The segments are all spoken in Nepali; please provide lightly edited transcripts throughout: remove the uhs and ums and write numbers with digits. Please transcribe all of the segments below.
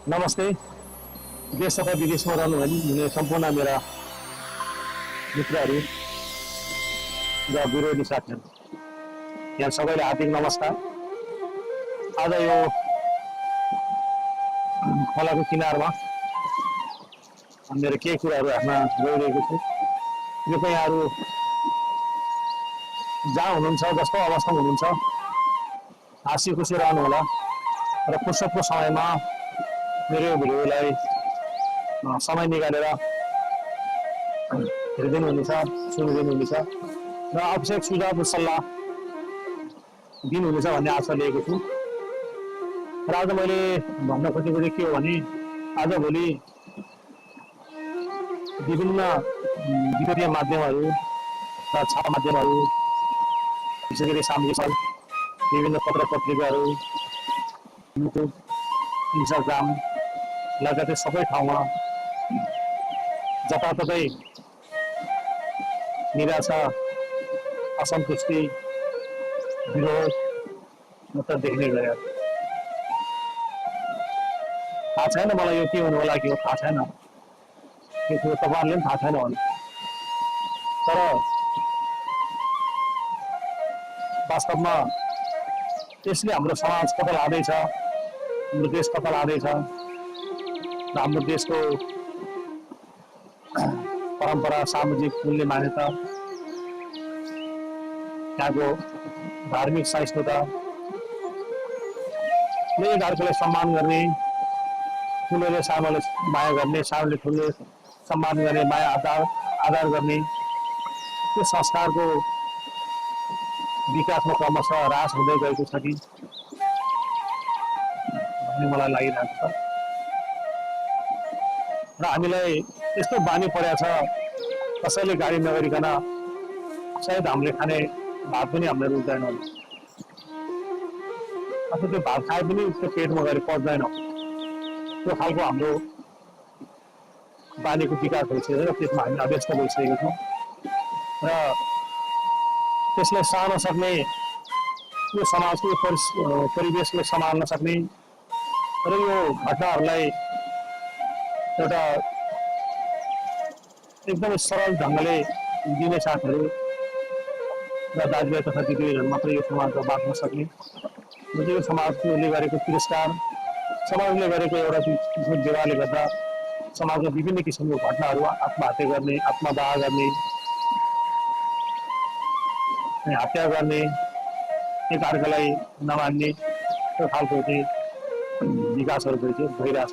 नमस्ते। देश तथा विदेशमा रहनुहुने सम्पूर्ण मेरा मित्रहरू र विरोधी साथीहरू, यहाँ सबैले हार्दिक नमस्कार। आज यो खोलाको किनारमा मेरो केही कुराहरू राख्न गइरहेको छु। कृपया यहाँहरू जहाँ हुनुहुन्छ, जस्तो अवस्थामा हुनुहुन्छ, हाँसी खुसी रहनुहोला र फुर्सदको समयमा मेरो यो भिडियोलाई समय निकालेर हेरिदिनुहुनेछ, सुनिदिनुहुनेछ र आवश्यक सुझाव सल्लाह दिनुहुनेछ भन्ने आशा लिएको छु। र आज मैले भन्न खोजेको चाहिँ के हो भने, आजभोलि विभिन्न वित्तीय माध्यमहरू र छापा माध्यमहरू, विशेष गरी सामाजिक विभिन्न पत्र पत्रिकाहरू, युट्युब, इन्स्टाग्राम लगायतै सबै ठाउँमा जताततै निराशा, असन्तुष्टि, विरोध मात्र देख्ने गरे। थाहा छैन मलाई यो के हुनु होला, के हो थाहा छैन, त्यो कुरो तपाईँहरूले पनि थाहा छैन भने, तर वास्तवमा यसले हाम्रो समाज कता लाँदैछ, हाम्रो देश कता लाँदैछ र हाम्रो देशको परम्परा, सामाजिक मूल्य मान्यता, त्यहाँको धार्मिक सहिष्णुता, एकअर्कालाई सम्मान गर्ने, ठुलोले सानोले माया गर्ने, सानोले ठुलोले सम्मान गर्ने, माया आदर गर्ने, त्यो संस्कारको विकासमा क्रमशः ह्रास हुँदै गएको छ कि भन्ने मलाई लागिरहेको छ। र हामीलाई यस्तो बानी परेको छ, कसैले गाडी नगरिकन सायद हामीले खाने भात पनि हामीले रुच्दैन, अथवा त्यो भात खाए पनि त्यो पेटमा गएर पच्दैन। त्यो खालको हाम्रो बानीको विकास भइसकेको छ र त्यसमा हामी अभ्यस्त भइसकेको छौँ र त्यसलाई सहन सक्ने, यो समाजको परिवेशलाई सम्हाल्न सक्ने र यो घटनाहरूलाई एउटा एकदमै सरल ढङ्गले दिने साथहरू र दाजुभाइ तथा दिदीबहिनीहरू मात्रै यो समाजमा बाँच्न सक्ने, यो समाजले गरेको तिरस्कार, समाजले गरेको एउटा झुट व्यवहारले गर्दा समाजमा विभिन्न किसिमको घटनाहरू, आत्महत्या गर्ने, आत्मदाह गर्ने, हत्या गर्ने, एकअर्कालाई नमान्ने, त्यो खालको चाहिँ विकासहरू भइरहेछ।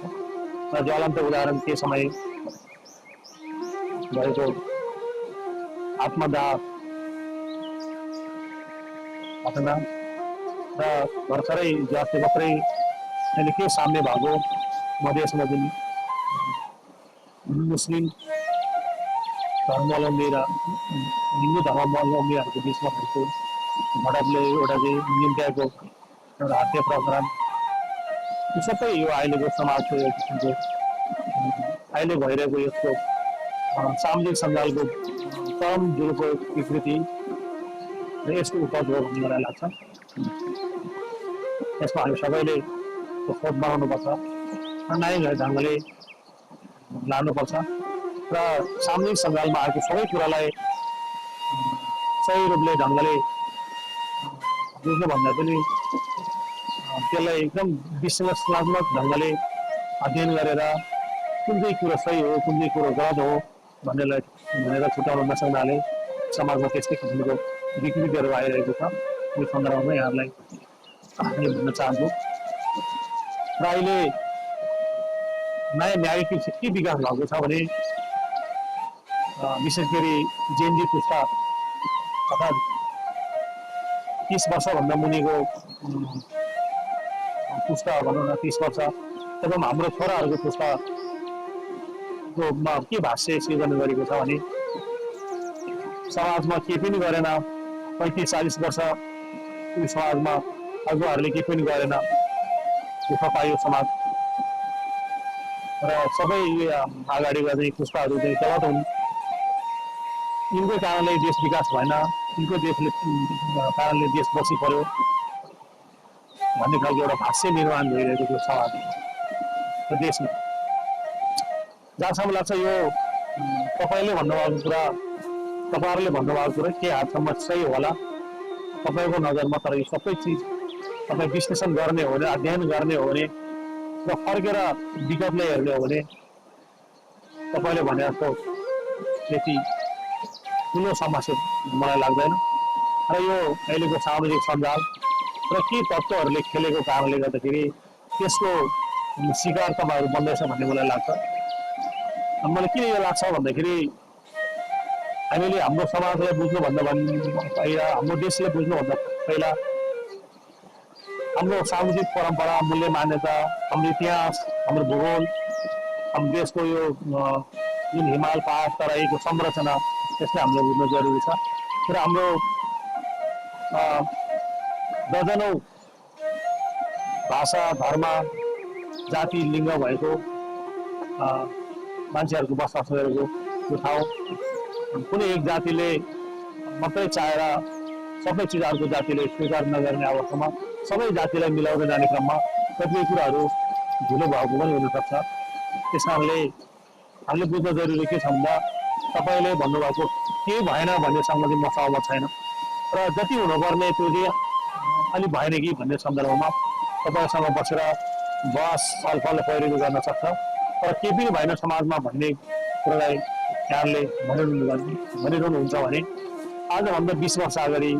र ज्वलन्त उदाहरण त्यो समय भएको आत्मदाह घटना र भर्खरै जस्तै मात्रै अहिले के सामने भएको मधेसमा जुन मुस्लिम धर्मावलम्बी र हिन्दू धर्मावलम्बीहरूको बिचमा भएको झडपले एउटा चाहिँ निम्त्याएको एउटा हत्या प्रकरण, यो सबै यो अहिलेको समाजको एक किसिमको अहिले भइरहेको यसको सामाजिक सञ्जालको चरम दुरुपयोग विकृति र यसको उपज हो भन्ने मलाई लाग्छ। यसमा हामी सबैले खोज बनाउनुपर्छ र नयाँ ढङ्गले लानुपर्छ र सामाजिक सञ्जालमा आएको सबै कुरालाई सही रूपले ढङ्गले बुझ्नुभन्दा पनि त्यसलाई एकदम विश्लेषणात्मक ढङ्गले अध्ययन गरेर कुन चाहिँ कुरो सही हो, कुन चाहिँ कुरो गलत हो भनेर छुट्याउन नसक्नाले समाजमा त्यस्तै किसिमको विकृतिहरू आइरहेको छ। यो सन्दर्भमा यहाँहरूलाई भन्न चाहन्छु। र अहिले नयाँ न्यायिक के विकास भएको छ भने, विशेष गरी जेनजी पुस्ता अर्थात् 30 वर्षभन्दा मुनिको पुस्ता भनौँ न, 30 वर्ष एवं हाम्रो छोराहरूको पुस्ताको के भाष्य सिर्जना गरेको छ भने, समाजमा केही पनि गरेन, 35-40 वर्ष समाजमा अगुवाहरूले केही पनि गरेन, दुःख पायो समाज र सबै अगाडि बढ्ने पुस्ताहरू चाहिँ गलत हुन्, यिनको कारणले देश विकास भएन, यिनको कारणले देश बसी पर्यो भन्ने खालको एउटा भाष्य निर्माण भइरहेको थियो समाजमा। देशमा। जहाँसम्म लाग्छ यो तपाईँले भन्नुभएको कुरा, तपाईँहरूले भन्नुभएको कुरा के हातसम्म सही होला तपाईँको नजरमा, तर यो सबै चिज तपाईँ विश्लेषण गर्ने हो भने, अध्ययन गर्ने हो भने र फर्केर विगतलाई हेर्ने हो भने तपाईँले भने जस्तो त्यति ठुलो समस्या मलाई लाग्दैन। र यो अहिलेको सामाजिक सञ्जाल र के तत्त्वहरूले खेलेको कारणले गर्दाखेरि त्यसको शिकार तपाईँहरू बन्दैछ भन्ने मलाई लाग्छ। मलाई किन यो लाग्छ भन्दाखेरि हामीले हाम्रो समाजलाई बुझ्नुभन्दा पहिला, हाम्रो देशलाई बुझ्नुभन्दा पहिला हाम्रो सामाजिक परम्परा, मूल्य मान्यता, हाम्रो इतिहास, हाम्रो भूगोल, हाम्रो देशको यो जुन हिमाल पहाड तराईको संरचना, त्यसलाई हामीले बुझ्नु जरुरी छ। र हाम्रो दर्जनौँ भाषा, धर्म, जाति, लिङ्ग भएको मान्छेहरूको बसोबास गरेको यो ठाउँ, कुनै एक जातिले मात्रै चाहेर सबै चिजहरूको जातिले स्वीकार नगर्ने अवस्थामा सबै जातिलाई मिलाउँदै जाने क्रममा कतिपय कुराहरू ढिलो भएको पनि हुनसक्छ। त्यस कारणले हामीले बुझ्न जरुरी के छ भन्दा तपाईँले भन्नुभएको केही भएन भन्नेसँग चाहिँ म सहमत छैन। र जति हुनुपर्ने त्यो चाहिँ अलिक भएन कि भन्ने सन्दर्भमा तपाईँसँग बसेर बहस छलफल पहिरो गर्न सक्छ। तर केही पनि भएन समाजमा भन्ने कुरालाई यहाँले भनिरहनुहुन्छ भने आजभन्दा 20 वर्ष अगाडि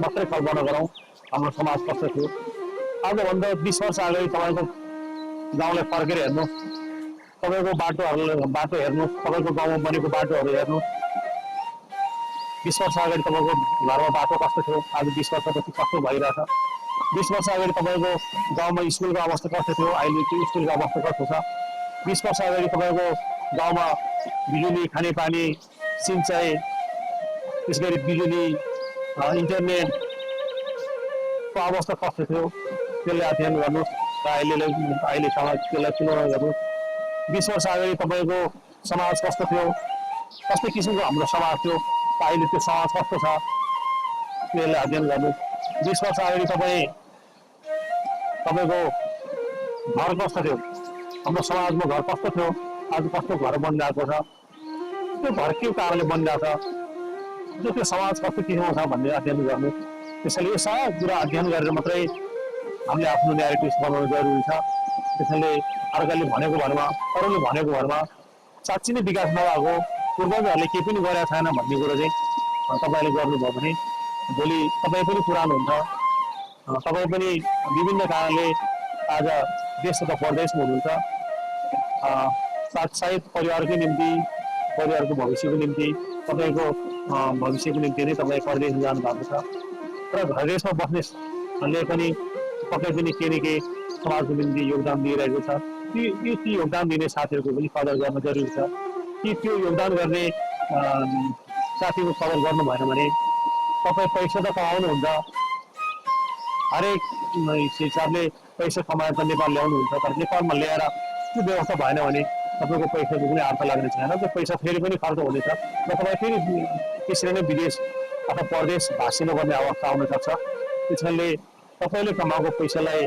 मात्रै कल्पना गरौँ हाम्रो समाज कस्तो थियो। आजभन्दा 20 वर्ष अगाडि तपाईँको गाउँलाई फर्केर हेर्नुहोस्, तपाईँको बाटो हेर्नुहोस्, तपाईँको गाउँमा बनेको बाटोहरू हेर्नुहोस्। 20 वर्ष अगाडि तपाईँको घरमा बाटो कस्तो थियो, आज 20 वर्षपछि कस्तो भइरहेछ। 20 वर्ष अगाडि तपाईँको गाउँमा स्कुलको अवस्था कस्तो थियो, अहिले त्यो स्कुलको अवस्था कस्तो छ। 20 वर्ष अगाडि तपाईँको गाउँमा बिजुली, खानेपानी, सिँचाइ, त्यस गरी बिजुली, इन्टरनेटको अवस्था कस्तो थियो, त्यसलाई अध्ययन गर्नुहोस् र अहिलेसम्म त्यसलाई तुलना गर्नुहोस्। 20 वर्ष अगाडि तपाईँको समाज कस्तो थियो, कस्तो किसिमको हाम्रो समाज थियो, अहिले त्यो समाज कस्तो छ, त्यसलाई अध्ययन गर्नुहोस्। 20 वर्ष अगाडि तपाईँको घर कस्तो थियो, हाम्रो समाजमा घर कस्तो थियो, आज कस्तो घर बनिरहेको छ, त्यो घर के कारणले बनिरहेको छ, त्यो समाज कस्तो किसिमको छ भन्ने अध्ययन गर्नु। त्यसैले यो सारा कुरा अध्ययन गरेर मात्रै हामीले आफ्नो न्यारेटिभ बनाउनु जरुरी छ। त्यसैले अर्काले भनेको भरमा, अरूले भनेको भरमा साँच्ची नै विकास नभएको, पूर्वजहरूले केही पनि गरेका छैन भन्ने कुरो चाहिँ तपाईँले गर्नुभयो भने भोलि तपाईँ पनि पुरानो हुन्छ, तपाईँ पनि विभिन्न कारणले आज देश तथा परदेशमा हुनुहुन्छ। सायद परिवारकै निम्ति, परिवारको भविष्यको निम्ति, तपाईँको भविष्यको निम्ति नै तपाईँ परदेश जानु भएको छ। र घर देशमा बस्नेले पनि पक्कै पनि केही न केही समाजको निम्ति योगदान दिइरहेको छ। ती योगदान दिने साथीहरूको पनि कदर गर्न जरुरी छ। कि त्यो योगदान गर्ने साथीको कदर गर्नु भएन भने तपाईँ पैसा त कमाउनुहुन्छ, हरेक हिसाबले पैसा कमाएर त नेपाल ल्याउनुहुन्छ, तर नेपालमा ल्याएर त्यो व्यवस्था भएन भने तपाईँको पैसाको कुनै अर्थ लाग्ने छैन। त्यो पैसा फेरि पनि खर्च हुनेछ र तपाईँ फेरि त्यसरी नै विदेश अथवा परदेश भाँसिनु पर्ने अवस्था आउन सक्छ। त्यसैले तपाईँले कमाएको पैसालाई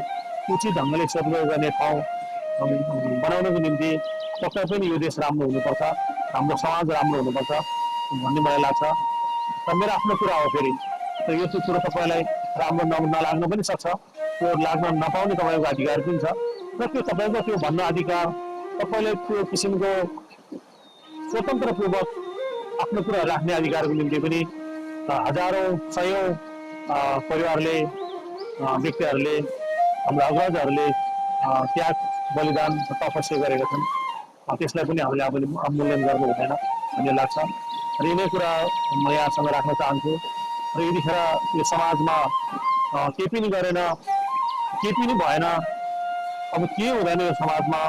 उचित ढङ्गले सदुपयोग गर्ने ठाउँ बनाउनको निम्ति पक्कै पनि यो देश राम्रो हुनुपर्छ, हाम्रो समाज राम्रो हुनुपर्छ भन्ने मलाई लाग्छ। र मेरो आफ्नो कुरा हो फेरि, र यो कुरो तपाईँलाई राम्रो नलाग्न पनि सक्छ, त्यो लाग्न नपाउने तपाईँको अधिकार पनि छ। र त्यो तपाईँको त्यो भन्न अधिकार, तपाईँले त्यो किसिमको स्वतन्त्रपूर्वक आफ्नो कुरा राख्ने अधिकारको निम्ति पनि हजारौँ सयौँ परिवारले, व्यक्तिहरूले, हाम्रो अग्रजहरूले त्याग, बलिदान, तपस्या गरेका छन्। त्यसलाई पनि हामीले आफूले अवमूल्यन गर्नु हुँदैन भन्ने लाग्छ। र यिनै कुरा म यहाँसँग राख्न चाहन्छु। र यतिखेर यो समाजमा केही पनि गरेन, केही पनि भएन, अब के हुँदैन यो समाजमा,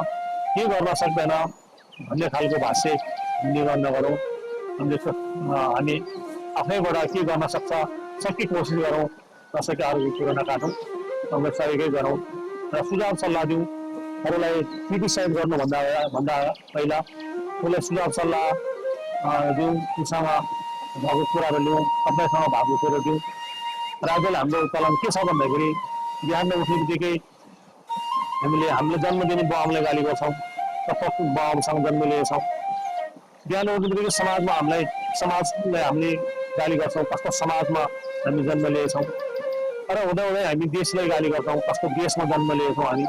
के गर्न सक्दैन भन्ने खालको भाष्य निर्माण नगरौँ। हामी आफैबाट के गर्न सक्ने कोसिस गरौँ, नसके अरूको कुरो नकाटौँ, हाम्रो सहयोगै गरौँ र सुझाव सल्लाह दिउँ। अरूलाई क्रिटिसाइज गर्नुभन्दा पहिला उसलाई सुझाव सल्लाह दिउँ, उसँग भएको कुराहरू लिउँ, तपाईँसँग भएको कुरो दिउँ। र आजले हाम्रो चलन के छ भन्दाखेरि बिहान उठ्ने बित्तिकै हामीले जन्म दिने बाउ आमालाई गाली गर्छौँ, बाबुसँग जन्म लिएका छौँ। बिहान उठ्ने बित्तिकै समाजलाई हामीले गाली गर्छौँ, कस्तो समाजमा हामी जन्म लिएछौँ र हुँदा हुँदै हामी देशलाई गाली गर्छौँ, कस्तो देशमा जन्म लिएछौँ हामी।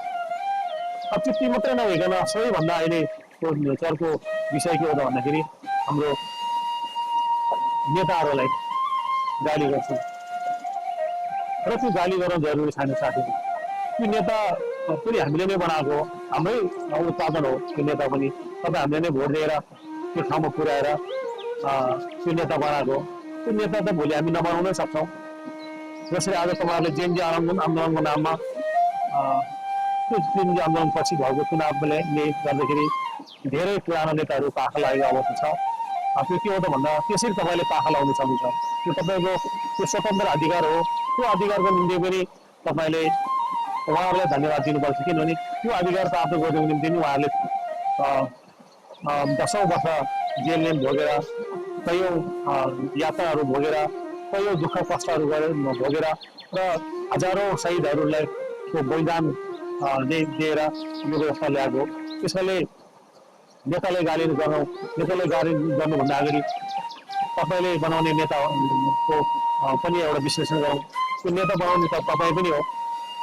अब त्यति मात्रै नभइकन सबैभन्दा अहिलेको चर्को विषय के हो त भन्दाखेरि हाम्रो नेताहरूलाई गाली गर्छौँ र त्यो गाली गर्न जरुरी छैन साथीहरू। त्यो नेता पनि हामीले नै बनाएको हो, हाम्रै उत्पादन हो त्यो नेता पनि। तपाईँ हामीले नै भोट दिएर त्यो ठाउँमा पुर्याएर त्यो नेता बनाएको हो। त्यो नेता त भोलि हामी नबनाउनै सक्छौँ। जसरी आज तपाईँहरूले जेएनजी आन्दोलनको नाममा त्यो जेएनजी आन्दोलनपछि भएको चुनावले गर्दाखेरि धेरै पुरानो नेताहरू पाखा लागेको अवस्था छ। त्यो के हो त भन्दा त्यसरी तपाईँले पाखा लगाउन सक्नुहुन्छ। त्यो तपाईँको त्यो स्वतन्त्र अधिकार हो। त्यो अधिकारको निम्ति पनि तपाईँले उहाँहरूलाई धन्यवाद दिनुपर्छ, किनभने त्यो अधिकार प्राप्त गर्नुको निम्ति नै उहाँहरूले दशौँ वर्ष जेल भोगेर, कैयौँ यात्राहरू भोगेर, कैयौँ दुःख कष्टहरू भोगेर र हजारौँ शहीदहरूलाई बलिदान दिएर यो व्यवस्था ल्याएको। त्यसैले नेतालाई गाली गर्नुभन्दा अगाडि तपाईँले बनाउने नेताको पनि एउटा विश्लेषण गरौँ। त्यो नेता बनाउने त तपाईँ पनि हो।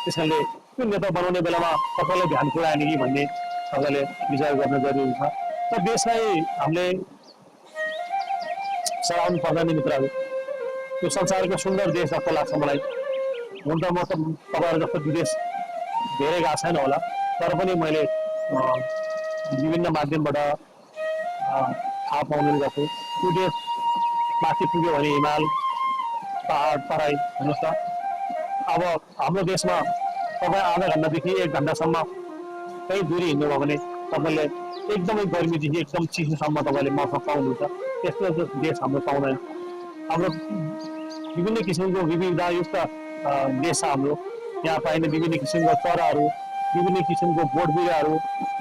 त्यसैले त्यो नेता बनाउने बेलामा तपाईँलाई ध्यान पुऱ्याएन कि भन्ने तपाईँले विचार गर्न जरुरी छ। र देशलाई हामीले सराउनु पर्दैन मित्रहरू। त्यो संसारको सुन्दर देश जस्तो लाग्छ मलाई। हुन त म त तपाईँहरू जस्तो विदेश धेरै गएको छैन होला, तर पनि मैले विभिन्न माध्यमबाट थाहा पाउने गर्छु। त्यो देश माथि पुग्यो भने हिमाल, पहाड, तराई हेर्नुहोस् त। अब हाम्रो देशमा तपाईँ आधा घन्टादेखि 1 घन्टासम्म कहीँ दूरी हिँड्नुभयो भने तपाईँले एकदमै गर्मीदेखि एकदम चिसोसम्म तपाईँले मौसम पाउनुहुन्छ। त्यस्तो देश हाम्रो पाउँदैन। हाम्रो विभिन्न किसिमको विविधतायुक्त देश छ हाम्रो। यहाँ पाइने विभिन्न किसिमको चराहरू, विभिन्न किसिमको बोट बिरुवाहरू,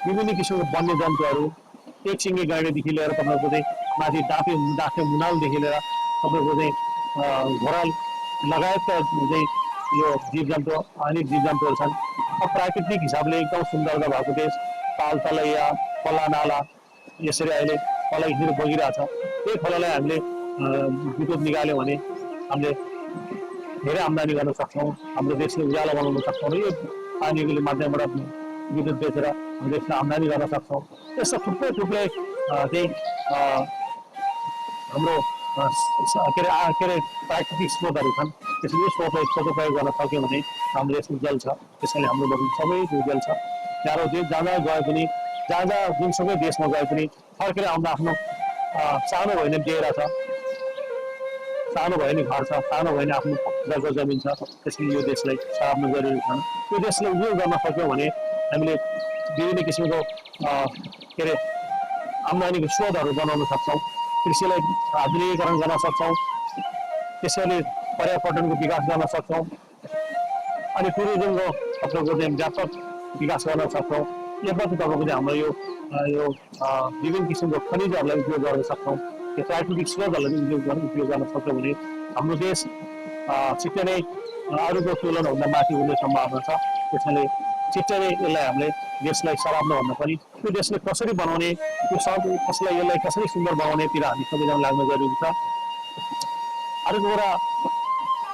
विभिन्न किसिमको वन्यजन्तुहरू, एक सिङ्गे गाडीदेखि लिएर तपाईँको चाहिँ माथि डाँफे मुनालदेखि लिएर तपाईँको चाहिँ घोराल लगायतका चाहिँ यो जीवजन्तु अनेक जीवजन्तुहरू छन्। अब प्राकृतिक हिसाबले एकदम सुन्दरता भएको देश, ताल तलैया, खोला नाला यसरी अहिले खोलाहरू बगिरहेछ। त्यही खोलालाई हामीले विद्युत निकाल्यौँ भने हामीले धेरै आम्दानी गर्न सक्छौँ। हाम्रो देशले उज्यालो बनाउन सक्छौँ र यो पानीको माध्यमबाट विद्युत बेचेर हाम्रो देशलाई आम्दानी गर्न सक्छौँ। यस्तो थुप्रै चाहिँ हाम्रो के अरे प्राकृतिक स्रोतहरू छन्। त्यसैले यो स्रोतलाई सदुपयोग गर्न सक्यो भने हाम्रो देश उज्जवल छ। त्यसैले हाम्रो देश सबै उज्जवल छ। जहाँ जहाँ गए पनि, जहाँ जुनसुकै देशमा गए पनि फर्केर आउँदा आफ्नो सानो भए नि डेरा छ, सानो भए नि घर छ, सानो भए नि आफ्नो जग्गा जमिन छ। त्यसैले यो देशलाई सराप्नु जरुरी छैन। यो देशलाई उज्जवल गर्न सक्यौँ भने हामीले विभिन्न किसिमको के अरे आम्दानीको स्रोतहरू बनाउन सक्छौँ। कृषिलाई आधुनिकीकरण गर्न सक्छौँ। त्यसैले पर्यटनको विकास गर्न सक्छौँ अनि टुरिज्मको तपाईँको चाहिँ व्यापक विकास गर्न सक्छौँ। यसबाट तपाईँको चाहिँ हाम्रो यो विभिन्न किसिमको खनिजहरूलाई उपयोग गर्न सक्छौँ। यो प्राकृतिक स्रोतहरूलाई उपयोग गर्न सक्छौँ भने हाम्रो देश छिट्टै नै अरूको तुलनाभन्दा माथि हुने सम्भावना छ। त्यसैले छिट्टै नै यसलाई हामीले देशलाई सराप्नुभन्दा पनि त्यो देशलाई कसरी बनाउने, त्यो यसलाई कसरी सुन्दर बनाउनेतिर हामी सबैजना लाग्न जरुरी छ। अर्को कुरा,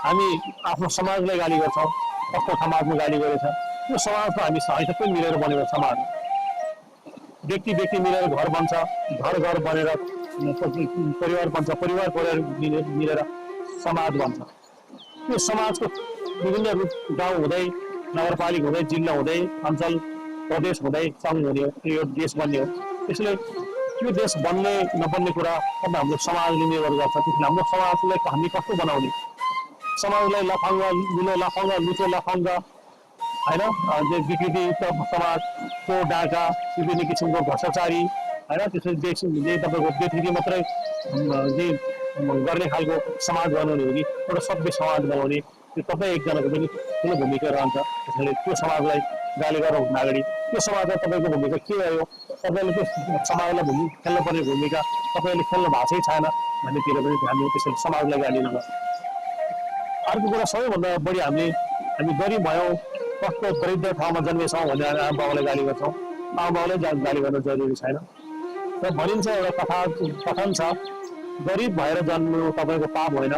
हामी आफ्नो समाजलाई गाली गर्छौँ। कस्तो समाजमा गाली गरेछ, त्यो समाजमा हामी सबै मिलेर बनेको समाज। व्यक्ति मिलेर घर बन्छ, घर बनेर परिवार बन्छ, परिवार मिलेर समाज बन्छ। त्यो समाजको विभिन्न रूप गाउँ हुँदै, नगरपालिका हुँदै, जिल्ला हुँदै, अञ्चल प्रदेश हुँदै सङ्घ हुने हो, यो देश बन्ने हो। त्यसले त्यो देश बन्ने नबन्ने कुरा अब हाम्रो समाजले निर्भर गर्छ। त्यसले हाम्रो समाजलाई हामी कस्तो बनाउने, समाजलाई लफाङ्गा लुचो लफाङ्गा होइन, विकृतियुक्त समाज, चोर डाका, विभिन्न किसिमको भ्रष्टाचारी होइन, त्यसरी तपाईँको व्यक्ति मात्रै गर्ने खालको समाज बनाउने हो कि एउटा सभ्य समाज बनाउने, त्यो तपाईँ एकजनाको पनि ठुलो भूमिका रहन्छ। त्यसैले त्यो समाजलाई गाली गर्नुभन्दा अगाडि त्यो समाजमा तपाईँको भूमिका के रह्यो, तपाईँले त्यो समाजलाई खेल्नुपर्ने भूमिका तपाईँले खेल्नु भएको छैन भन्नेतिर पनि ध्यान दिनु। त्यसैले समाजलाई गाली नगर्नु। अर्को कुरा, सबैभन्दा बढी हामी गरिब भयौँ, कस्तो दरिद्र ठाउँमा जन्मेछौँ भनेर आमा बाबालाई गाली गर्छौँ। आमाबाउले गाली गर्न जरुरी छैन। र भनिन्छ एउटा कथन छ, गरिब भएर जन्मिनु तपाईँको पाप होइन,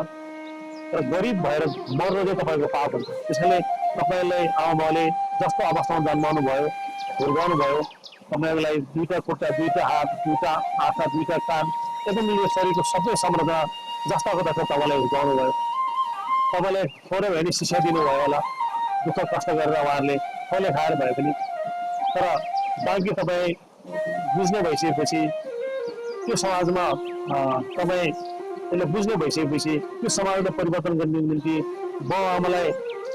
र गरिब भएर मर्नु चाहिँ तपाईँको पाप हुन्छ। त्यसैले तपाईँलाई आमाबाउले जस्तो अवस्थामा जन्माउनु भयो, हुर्काउनु भयो, तपाईँलाई दुईटा खुट्टा, दुईटा हात, दुईटा आँखा, दुईटा कान, एकदम यो शरीरको सबै संरचना जस्ताको तस्ता तपाईँलाई हुर्काउनु भयो। तपाईँलाई थोरै भए पनि शिक्षा दिनुभयो होला, दुःख कष्ट गरेर उहाँहरूले थोरै खाएर भए पनि। तर बाँकी तपाईँ बुझ्ने भइसकेपछि त्यो समाजमा तपाईँले बुझ्ने भइसकेपछि त्यो समाजलाई परिवर्तन गर्ने निम्ति, बाउ आमालाई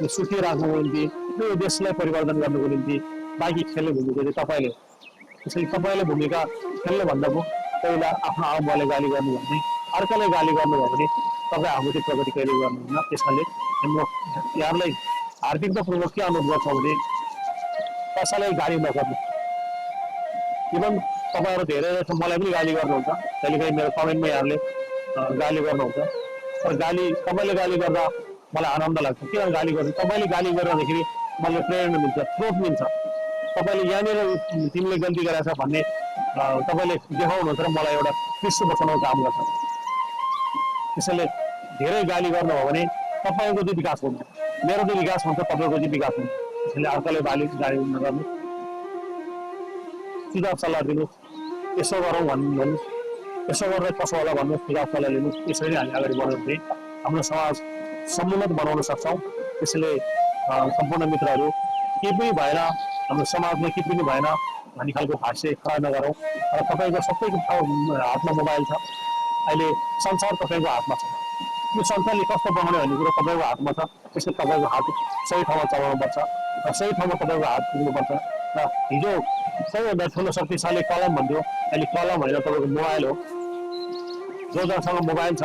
सुखी राख्नुको निम्ति, यो देशलाई परिवर्तन गर्नुको निम्ति बाँकी खेल्ने भूमिका चाहिँ तपाईँले। त्यसैले तपाईँले भूमिका खेल्नुभन्दा पहिला आफ्नो आमाबाउले गाली गर्नु भने, अर्काले गाली गर्नुभयो भने तपाईँ हाम्रो त्यो प्रगति कहिले गर्नुहुन्न। त्यसैले म यहाँलाई हार्दिकतापूर्वक के अनुरोध गर्छौँ भने कसैलाई गाली नगर्नु। इभन तपाईँहरू धेरै मलाई पनि गाली गर्नुहुन्छ, कहिलेकाहीँ मेरो कमेन्टमा यहाँहरूले गाली गर्नुहुन्छ। तर तपाईँले गाली गर्दा मलाई आनन्द लाग्छ। किन गाली गर्नु? तपाईँले गाली गर्दाखेरि मलाई प्रेरणा मिल्छ, स्रोत मिल्छ। तपाईँले यहाँनिर तिमीले गल्ती गरेछ भन्ने तपाईँले देखाउनुहुन्छ र मलाई एउटा विश्व बचाउनको काम गर्छ। त्यसैले धेरै गाली गर्नुभयो भने तपाईँको चाहिँ विकास हुन्छ, मेरो चाहिँ विकास हुन्छ, तपाईँको चाहिँ विकास हुन्छ। त्यसैले अर्काले गाली नगर्नु, सुझाव सल्लाह दिनु, यसो गरौँ भन्नु, यसो गरेर कसो होला भन्नु, सुझाव सल्लाह लिनु। यसरी हामी अगाडि बढ्यौँ भने हाम्रो समाज समुन्नत बनाउन सक्छौँ। त्यसैले सम्पूर्ण मित्रहरू, केही पनि भएन, हाम्रो समाजमा केही पनि भएन भन्ने खालको हास्य खडा नगरौँ। र तपाईँको सबैको हातमा मोबाइल छ, अहिले संसार तपाईँको हातमा छ। यो संसारले कस्तो बनाउने भन्ने कुरो तपाईँको हातमा छ। त्यसैले तपाईँको हात सही ठाउँमा चलाउनुपर्छ र सही ठाउँमा तपाईँको हात पुग्नुपर्छ। र हिजो सबैभन्दा ठुलो शक्तिशाली कलम भन्थ्यो, अहिले कलम होइन, तपाईँको मोबाइल हो। जो जहाँसँग मोबाइल छ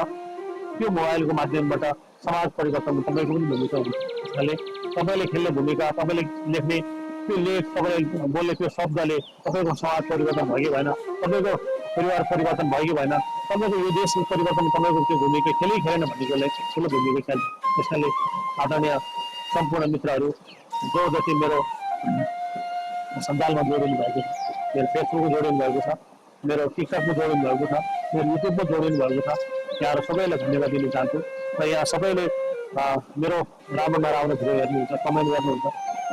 त्यो मोबाइलको माध्यमबाट समाज परिवर्तनमा तपाईँको पनि भूमिका हुन्छ। त्यसैले तपाईँले खेल्ने भूमिका, तपाईँले लेख्ने त्यो लेख, तपाईँले बोल्ने त्यो शब्दले तपाईँको समाज परिवर्तन भयो कि भएन, तपाईँको परिवार परिवर्तन भयो कि भएन, तपाईँको यो देश परिवर्तन तपाईँको त्यो भूमिका खेलेन भन्ने कुरोलाई ठुलो भूमिका खेल्छ। त्यसैले आदरणीय सम्पूर्ण मित्रहरू, जो जति मेरो सञ्जालमा जोडिनु भएको छ, मेरो फेसबुकमा जोडिनु भएको छ, मेरो टिकटकमा जोडिनु भएको छ, मेरो युट्युबमा जोडिनु भएको छ, यहाँहरू सबैलाई धन्यवाद दिन चाहन्छु। र यहाँ सबैले मेरो राम्रो नराम्रो भिडियो हेर्नुहुन्छ, कमेन्ट गर्नुहुन्छ,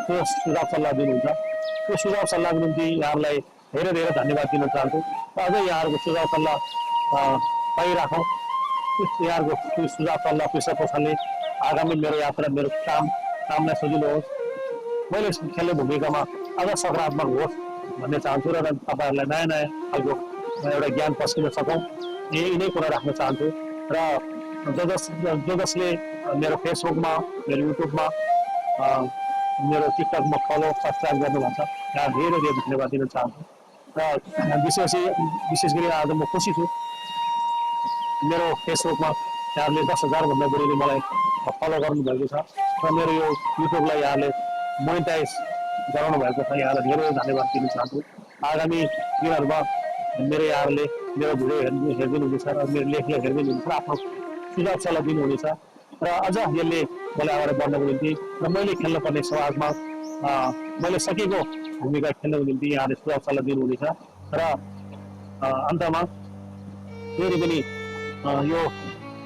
त्यो सुझाव सल्लाह दिनुहुन्छ। त्यो सुझाव सल्लाहको निम्ति यहाँहरूलाई धेरै धेरै धन्यवाद दिन चाहन्छु। र अझै यहाँहरूको सुझाव सल्लाह पाइराखौँ। यहाँहरूको त्यो सुझाव सल्लाह पृष्ठपोषणले आगामी मेरो यात्रा, मेरो कामलाई सजिलो होस्, मैले खेल्ने भूमिकामा अझ सकारात्मक होस् भन्ने चाहन्छु। र तपाईँहरूलाई नयाँ नयाँ खालको एउटा ज्ञान पस्किन सकौँ, यही कुरा राख्न चाहन्छु। र जो जसले मेरो फेसबुकमा, मेरो युट्युबमा, मेरो टिकटकमा फलो सब्सक्राइब गर्नुभएको छ, यहाँ धेरै धेरै धन्यवाद दिन चाहन्छु। र विशेष गरी आज म खुसी छु, मेरो फेसबुकमा यहाँहरूले 10,000 भन्दा बढीले मलाई फलो गर्नुभएको छ। र मेरो यो युट्युबलाई यहाँले मोनिटाइज गराउनु भएको छ, यहाँलाई धेरै धन्यवाद दिन चाहन्छु। आगामी दिनहरूमा मेरो यहाँहरूले मेरो भिडियो हेरिदिनुहुनेछ र मेरो लेखलाई हेरिदिनुहुनेछ, आफ्नो सुझाव सल्लाह दिनुहुनेछ। र अझ यसले मलाई अगाडि बढ्नको निम्ति र मैले खेल्नुपर्ने समाजमा मैले सकेको भूमिका खेल्नको निम्ति यहाँले सुझाव सल्लाह दिनुहुनेछ। र अन्तमा फेरि पनि यो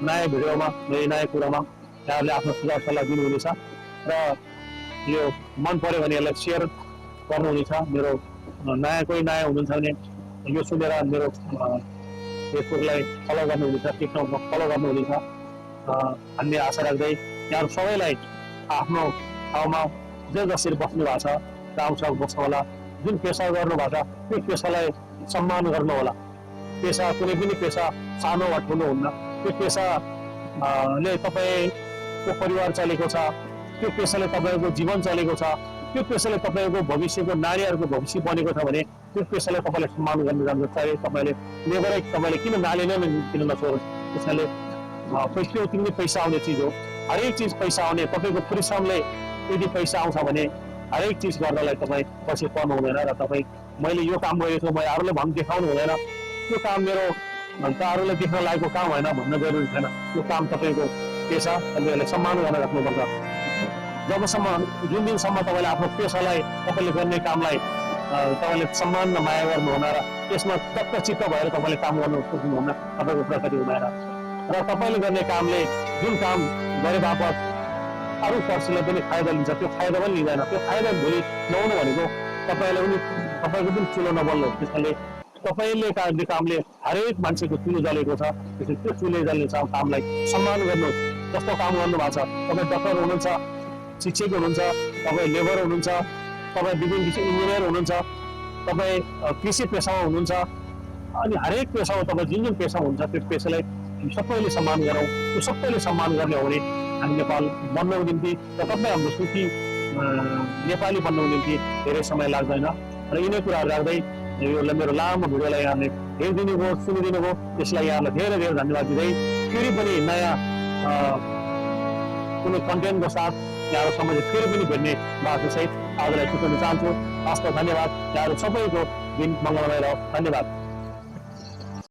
नयाँ भिडियोमा, यो नयाँ कुरामा यहाँहरूले आफ्नो सुझाव सल्लाह दिनुहुनेछ। र यो मन पऱ्यो भने यसलाई सेयर गर्नुहुनेछ। मेरो कोही नयाँ हुनुहुन्छ भने यो सुनेर मेरो फेसबुकलाई फलो गर्नुहुनेछ, टिकटकमा फलो गर्नुहुनेछ भन्ने आशा राख्दै यहाँहरू सबैलाई आफ्नो ठाउँमा जे जसरी बस्नु भएको छ राम्रोसँग बस्नु होला। जुन पेसा गर्नु भएको छ त्यो पेसालाई सम्मान गर्नु होला। पेसा कुनै पनि पेसा सानो वा ठुलो हुन्न। त्यो पेसाले तपाईँको परिवार चलेको छ, त्यो पेसाले तपाईँको जीवन चलेको छ, त्यो पेसाले तपाईँको भविष्यको नारीहरूको भविष्य बनेको छ भने त्यो पेसालाई तपाईँले सम्मान गर्नु जान्छ। चाहे तपाईँले लेबरै तपाईँले किन नाली नै किन नछोड्नु। त्यसैले त्यो तिमीले पैसा आउने चिज हो, हरेक चिज पैसा आउने। तपाईँको परिश्रमले यदि पैसा आउँछ भने हरेक चिज गर्नलाई तपाईँ पछि पर्नु हुँदैन। र तपाईँ मैले यो काम गरेको छु, मैले अरूले भन्न देखाउनु हुँदैन, त्यो काम मेरो अरूले देख्न लागेको काम होइन भन्न जरुरी छैन। त्यो काम तपाईँको पेसा, तपाईँहरूले सम्मान गर्न राख्नुपर्छ। जुन दिनसम्म तपाईँले आफ्नो पेसालाई, तपाईँले गर्ने कामलाई तपाईँले सम्मान र माया गर्नुहुन र त्यसमा चित्त भएर तपाईँले काम गर्नु सक्नुहुन्न तपाईँको प्रगति हुँदैन र तपाईँले गर्ने कामले जुन काम गरे बापत अरू पक्षलाई पनि फाइदा लिन्छ त्यो फाइदा पनि लिँदैन त्यो फाइदा भोलि नहुनु भनेको तपाईँलाई पनि तपाईँको पनि चुलो नबल्नु त्यसैले तपाईँले गर्ने कामले हरेक मान्छेको चुलो जलेको छ त्यसैले त्यो चुलो जल्ने कामलाई सम्मान गर्नुहोस् जस्तो काम गर्नुभएको छ तपाईँ डक्टर हुनुहुन्छ शिक्षक हुनुहुन्छ तपाईँ लेबर हुनुहुन्छ तपाईँ विभिन्न किसिम इन्जिनियर हुनुहुन्छ तपाईँ कृषि पेसामा हुनुहुन्छ अनि हरेक पेसामा तपाईँ जुन जुन पेसा हुन्छ त्यो पेसालाई सबैले सम्मान गरौँ त्यो सबैले सम्मान गर्ने हो भने हामी नेपाल बन्नको निम्ति र तपाईँ हाम्रो सुखी नेपाली बन्नको निम्ति धेरै समय लाग्दैन र यिनै कुराहरू राख्दै यो मेरो लामो भिडियोलाई यहाँले हेरिदिनु भयो सुनिदिनु भयो त्यसलाई यहाँलाई धेरै धेरै धन्यवाद दिँदै फेरि पनि नयाँ कुनै कन्टेन्टको साथ यहाँहरू समझ फेरि पनि भेट्ने बाटोसहित आजलाई छुट्याउन चाहन्छु हस्त धन्यवाद यहाँहरू सबैको दिन मङ्गलमय रहोस् धन्यवाद